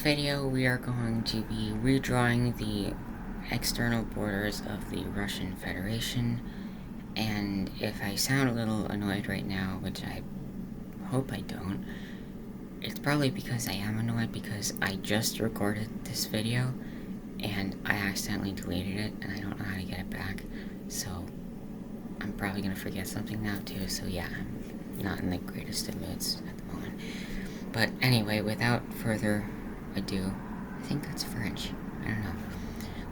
Video we are going to be redrawing the external borders of the Russian Federation, and if I sound a little annoyed right now, which I hope I don't, it's probably because I am annoyed because I just recorded this video and I accidentally deleted it and I don't know how to get it back, so I'm probably gonna forget something now too, so yeah, I'm not in the greatest of moods at the moment. But anyway, without further ado, I think that's French, I don't know.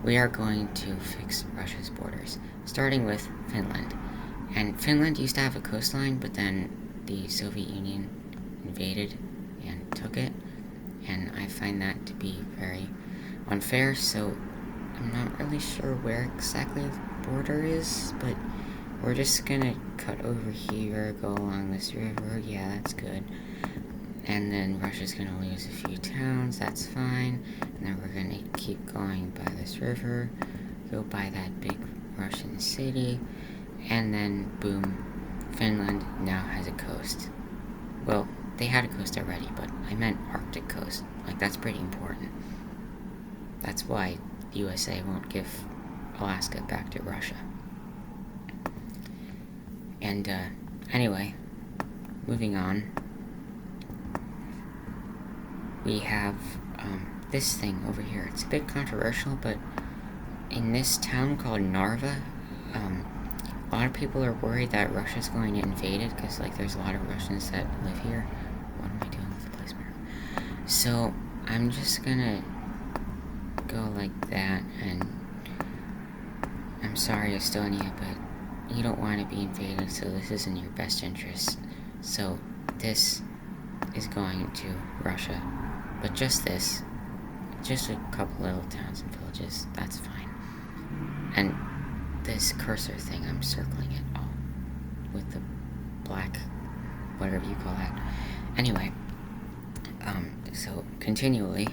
We are going to fix Russia's borders, starting with Finland. And Finland used to have a coastline, but then the Soviet Union invaded and took it, and I find that to be very unfair, so I'm not really sure where exactly the border is, but we're just gonna cut over here, go along this river, yeah, that's good. And then Russia's gonna lose a few towns, that's fine. And then we're gonna keep going by this river, go by that big Russian city, and then boom, Finland now has a coast. Well, they had a coast already, but I meant Arctic coast. Like, that's pretty important. That's why the USA won't give Alaska back to Russia. And, anyway, moving on. We have this thing over here. It's a bit controversial, but in this town called Narva, a lot of people are worried that Russia's going to invade it because, like, there's a lot of Russians that live here. What am I doing with the place marker? So I'm just gonna go like that, and I'm sorry, Estonia, but you don't want to be invaded, so this is in your best interest. So this is going to Russia. But just this, just a couple little towns and villages, that's fine. And this cursor thing, I'm circling it all with the black, whatever you call that. Anyway, so continually,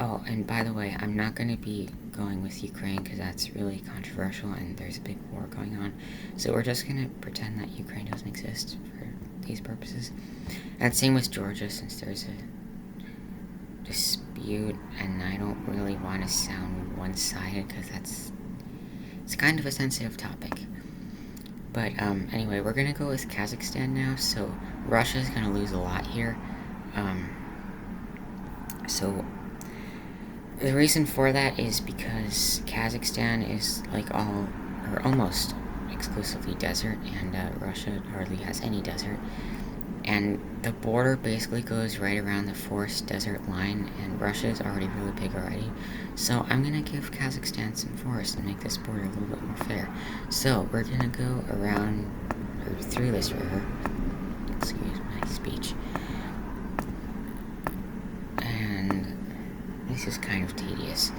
oh, and by the way, I'm not going to be going with Ukraine because that's really controversial and there's a big war going on. So we're just going to pretend that Ukraine doesn't exist for these purposes. And same with Georgia, since there's a dispute, and I don't really want to sound one-sided because it's kind of a sensitive topic. But anyway, we're gonna go with Kazakhstan now. So Russia's gonna lose a lot here. So the reason for that is because Kazakhstan is like all or almost exclusively desert, and Russia hardly has any desert. And the border basically goes right around the forest desert line, and Russia is already really big already. So I'm gonna give Kazakhstan some forest and make this border a little bit more fair. So we're gonna go around or through this river. Excuse my speech. And this is kind of tedious.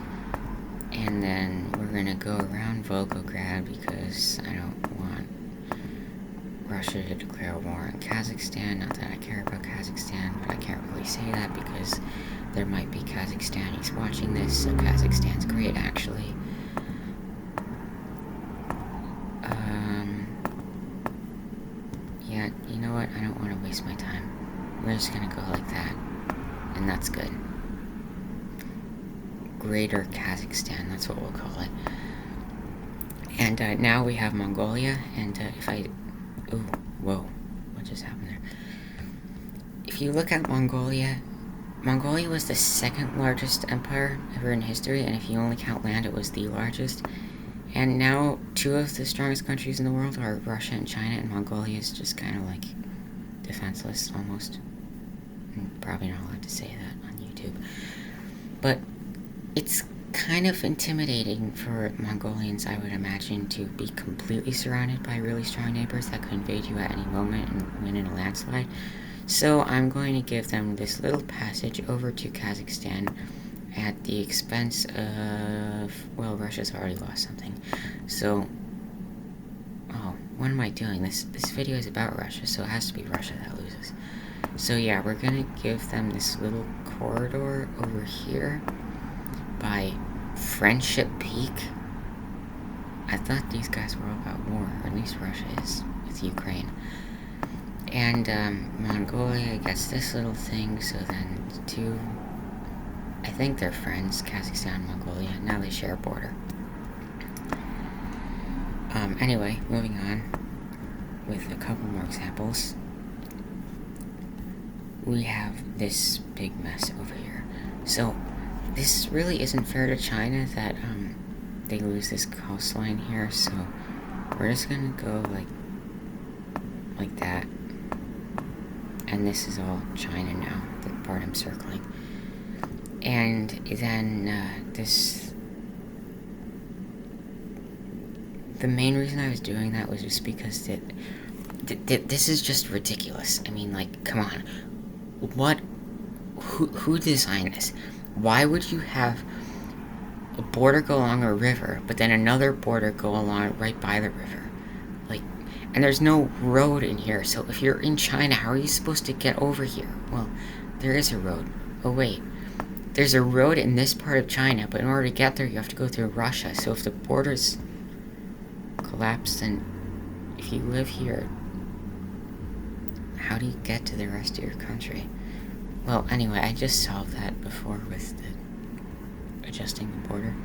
And then we're gonna go around Volgograd because I don't want Russia to declare war on Kazakhstan. Not that I care about Kazakhstan, but I can't really say that because there might be Kazakhstanis watching this, so Kazakhstan's great, actually. Yeah, you know what? I don't want to waste my time. We're just gonna go like that, and that's good. Greater Kazakhstan, that's what we'll call it. And now we have Mongolia, and if I... Ooh, whoa, what just happened there? If you look at Mongolia, Mongolia was the second largest empire ever in history, and if you only count land, it was the largest. And now, two of the strongest countries in the world are Russia and China, and Mongolia is just kind of like defenseless, almost. I'm probably not allowed to say that on YouTube. But it's kind of intimidating for Mongolians, I would imagine, to be completely surrounded by really strong neighbors that could invade you at any moment and win in a landslide. So I'm going to give them this little passage over to Kazakhstan at the expense of... well, Russia's already lost something. So... oh, what am I doing? This video is about Russia, so it has to be Russia that loses. So yeah, we're gonna give them this little corridor over here by Friendship Peak. I thought these guys were all about war, or at least Russia is with Ukraine. And Mongolia gets this little thing, so then two, I think they're friends, Kazakhstan and Mongolia. Now they share a border. Anyway, moving on with a couple more examples. We have this big mess over here. So, this really isn't fair to China that, they lose this coastline here, so we're just gonna go like that. And this is all China now, the part I'm circling. And then, the main reason I was doing that was just because this is just ridiculous. I mean, like, come on. Who designed this? Why would you have a border go along a river, but then another border go along right by the river? Like, and there's no road in here, so if you're in China, how are you supposed to get over here? Well, there is a road. Oh, wait. There's a road in this part of China, but in order to get there, you have to go through Russia. So if the borders collapse, then if you live here, how do you get to the rest of your country? Well, anyway, I just solved that before with adjusting the border.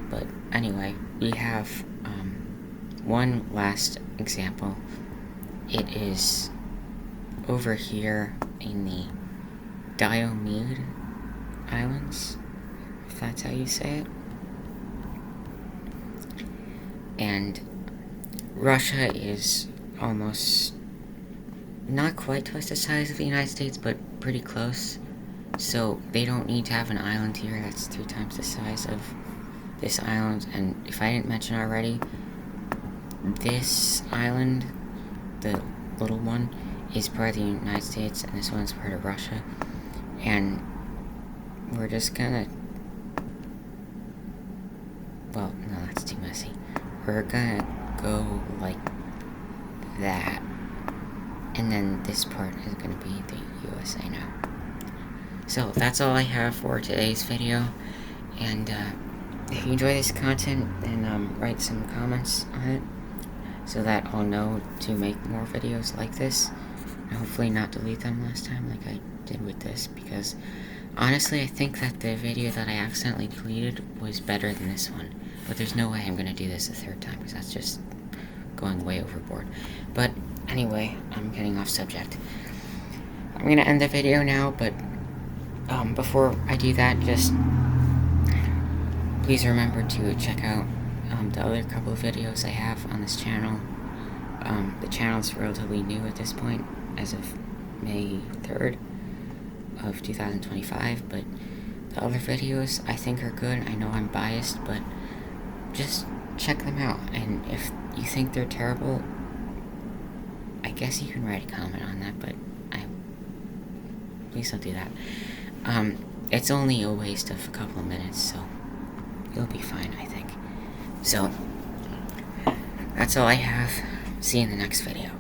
But anyway, we have one last example. It is over here in the Diomede Islands, if that's how you say it. And Russia is almost, not quite twice the size of the United States, but pretty close. So they don't need to have an island here that's 3 times the size of this island. And if I didn't mention already, this island, the little one, is part of the United States, and this one's part of Russia. And we're just gonna, well, no, that's too messy. We're gonna go like that, and then this part is gonna be the USA now. So that's all I have for today's video, and if you enjoy this content, then write some comments on it, so that I'll know to make more videos like this, and hopefully not delete them last time like I did with this, because honestly I think that the video that I accidentally deleted was better than this one. But there's no way I'm gonna do this a 3rd time, because that's just going way overboard. But anyway, I'm getting off subject. I'm gonna end the video now, but before I do that, just please remember to check out the other couple of videos I have on this channel. The channel's relatively new at this point, as of May 3rd of 2025, but the other videos I think are good. I know I'm biased, but just check them out, and if you think they're terrible, I guess you can write a comment on that, but please don't do that. It's only a waste of a couple of minutes, so you'll be fine, I think. So, that's all I have. See you in the next video.